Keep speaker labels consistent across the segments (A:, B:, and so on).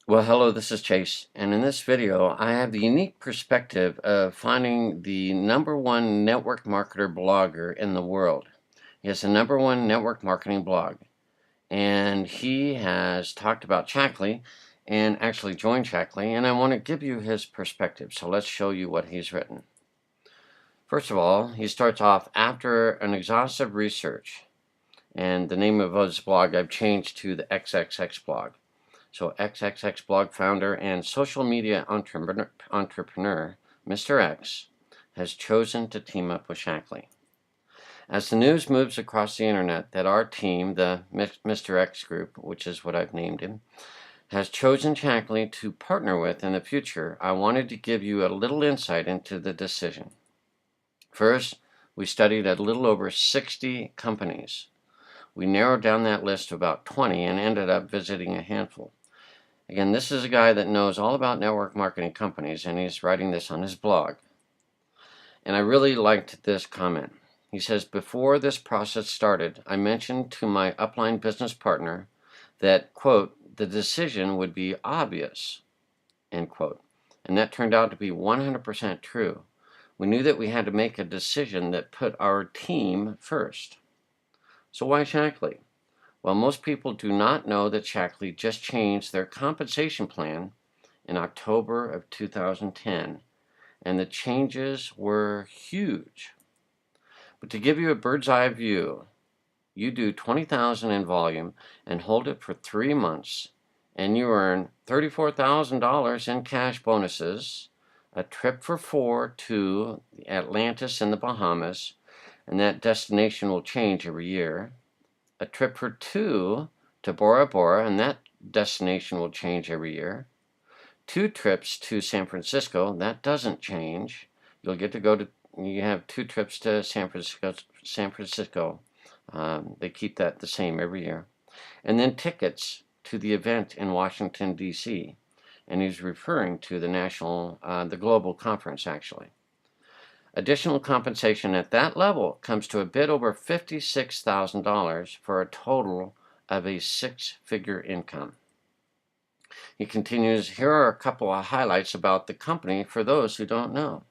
A: Well, hello, this is Chase, and in this video, I have the unique perspective of finding the #1 network marketer blogger in the world. He has the #1 network marketing blog, and he has talked about Shaklee and actually joined Shaklee, and I want to give you his perspective. So let's show you what he's written. First of all, he starts off after an exhaustive research, and the name of his blog I've changed to the XXX blog. So XXX blog founder and social media entrepreneur Mr. X has chosen to team up with Shaklee. As the news moves across the internet that our team, the Mr. X group, which is what I've named him, has chosen Shaklee to partner with in the future, I wanted to give you a little insight into the decision. First, we studied a little over 60 companies. We narrowed down that list to about 20 and ended up visiting a handful. Again, this is a guy that knows all about network marketing companies, and he's writing this on his blog. And I really liked this comment. He says, before this process started, I mentioned to my upline business partner that, quote, the decision would be obvious, end quote. And that turned out to be 100% true. We knew that we had to make a decision that put our team first. So why Shaklee? Well, most people do not know that Shaklee just changed their compensation plan in October of 2010, and the changes were huge. But to give you a bird's eye view, you do $20,000 in volume and hold it for 3 months, and you earn $34,000 in cash bonuses, a trip for 4 to Atlantis in the Bahamas, and that destination will change every year. A trip for 2 to Bora Bora, and that destination will change every year. 2 trips to San Francisco, that doesn't change. You'll get to go to, you have 2 trips to San Francisco. They keep that the same every year. And then tickets to the event in Washington, D.C. And he's referring to the global conference, actually. Additional compensation at that level comes to a bit over $56,000 for a total of a 6-figure income. He continues, here are a couple of highlights about the company for those who don't know.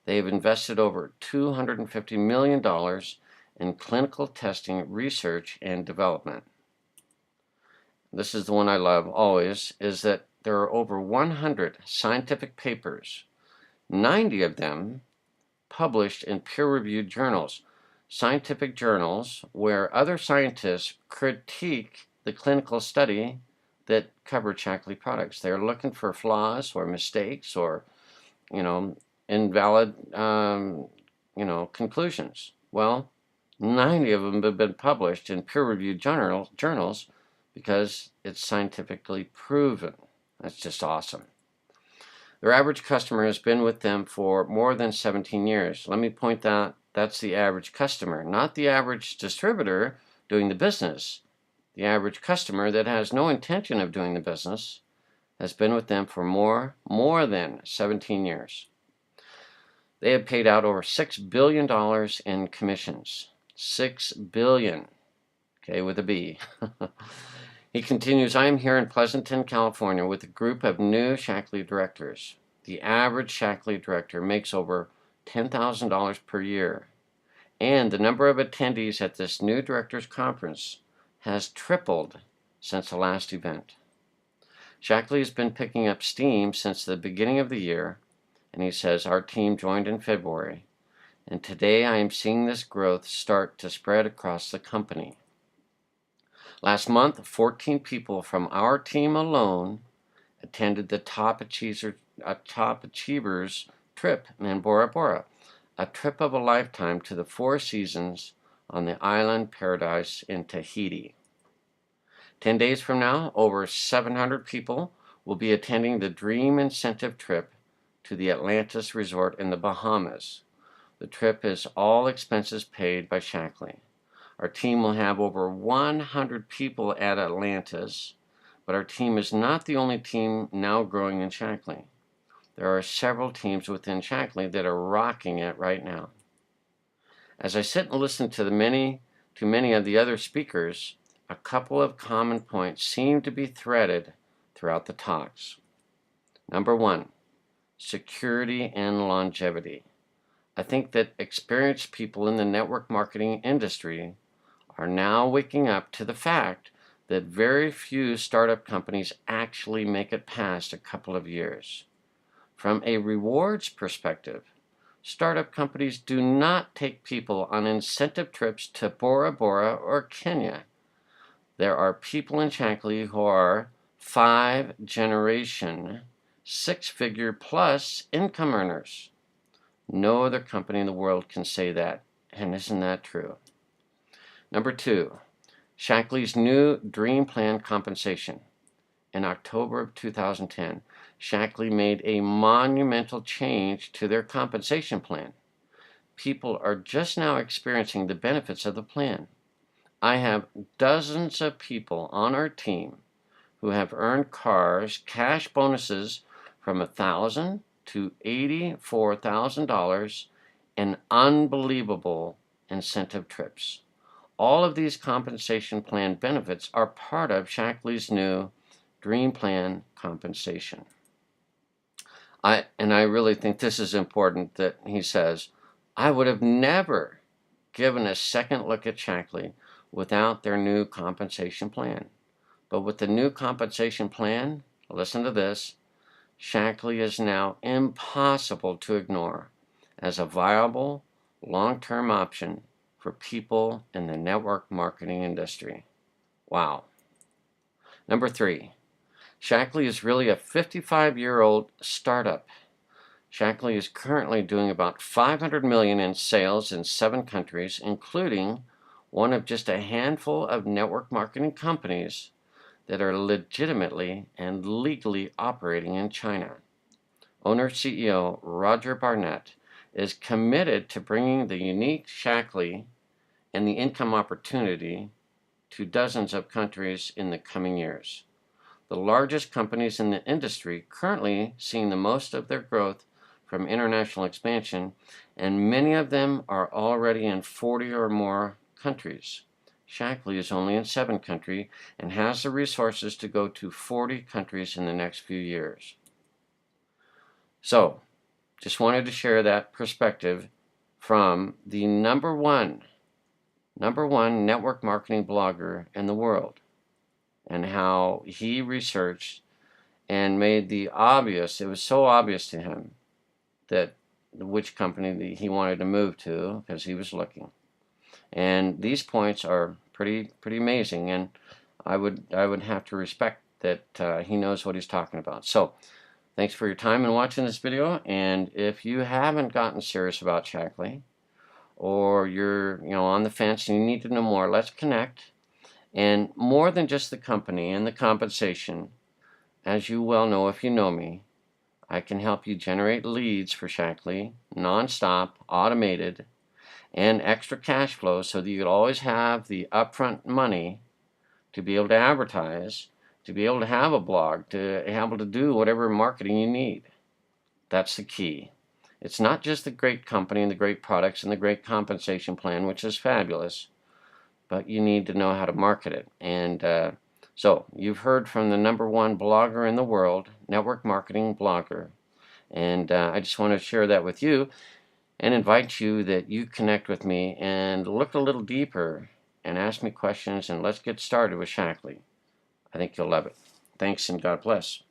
A: They have invested over $250 million in clinical testing, research, and development. This is the one I love always, is that there are over 100 scientific papers, 90 of them published in peer-reviewed journals, scientific journals where other scientists critique the clinical study that covered Shaklee products. They're looking for flaws or mistakes or, invalid, conclusions. Well, 90 of them have been published in peer-reviewed journals because it's scientifically proven. That's just awesome. Their average customer has been with them for more than 17 years. Let me point out that's the average customer, not the average distributor doing the business. The average customer that has no intention of doing the business has been with them for more than 17 years. They have paid out over $6 billion in commissions. $6 billion, okay, with a B. He continues, I am here in Pleasanton, California with a group of new Shaklee directors. The average Shaklee director makes over $10,000 per year, and the number of attendees at this new directors conference has tripled since the last event. Shaklee has been picking up steam since the beginning of the year, and he says our team joined in February, and today I am seeing this growth start to spread across the company. Last month, 14 people from our team alone attended the Top Achievers trip in Bora Bora, a trip of a lifetime to the 4 Seasons on the island paradise in Tahiti. 10 days from now, over 700 people will be attending the Dream Incentive trip to the Atlantis Resort in the Bahamas. The trip is all expenses paid by Shaklee. Our team will have over 100 people at Atlantis, but our team is not the only team now growing in Shaklee. There are several teams within Shaklee that are rocking it right now. As I sit and listen to many of the other speakers, a couple of common points seem to be threaded throughout the talks. Number one, security and longevity. I think that experienced people in the network marketing industry are now waking up to the fact that very few startup companies actually make it past a couple of years. From a rewards perspective, startup companies do not take people on incentive trips to Bora Bora or Kenya. There are people in Shaklee who are 5-generation, 6-figure plus income earners. No other company in the world can say that, and isn't that true? Number two, Shaklee's new Dream Plan compensation. In October of 2010, Shaklee made a monumental change to their compensation plan. People are just now experiencing the benefits of the plan. I have dozens of people on our team who have earned cash bonuses from $1,000 to $84,000 in unbelievable incentive trips. All of these compensation plan benefits are part of Shaklee's new Dream Plan compensation. I really think this is important that he says, I would have never given a second look at Shaklee without their new compensation plan. But with the new compensation plan, listen to this, Shaklee is now impossible to ignore as a viable long-term option for people in the network marketing industry. Wow. Number three, Shaklee is really a 55-year-old startup. Shaklee is currently doing about $500 million in sales in 7 countries, including one of just a handful of network marketing companies that are legitimately and legally operating in China. Owner-CEO Roger Barnett is committed to bringing the unique Shaklee and the income opportunity to dozens of countries in the coming years. The largest companies in the industry currently seeing the most of their growth from international expansion, and many of them are already in 40 or more countries. Shaklee is only in 7 countries and has the resources to go to 40 countries in the next few years. So, just wanted to share that perspective from the number one network marketing blogger in the world, and how he researched and made it was so obvious to him that which company he wanted to move to because he was looking. And these points are pretty amazing, and I would have to respect that he knows what he's talking about. So, thanks for your time and watching this video, and if you haven't gotten serious about Shaklee, or you're on the fence and you need to know more, let's connect. And more than just the company and the compensation, as you well know if you know me, I can help you generate leads for Shaklee, non-stop, automated, and extra cash flow so that you could always have the upfront money to be able to advertise, to be able to have a blog, to be able to do whatever marketing you need. That's the key. It's not just the great company and the great products and the great compensation plan, which is fabulous, but you need to know how to market it. And so you've heard from the number one blogger in the world, network marketing blogger, and I just want to share that with you and invite you that you connect with me and look a little deeper and ask me questions, and let's get started with Shaklee. I think you'll love it. Thanks, and God bless.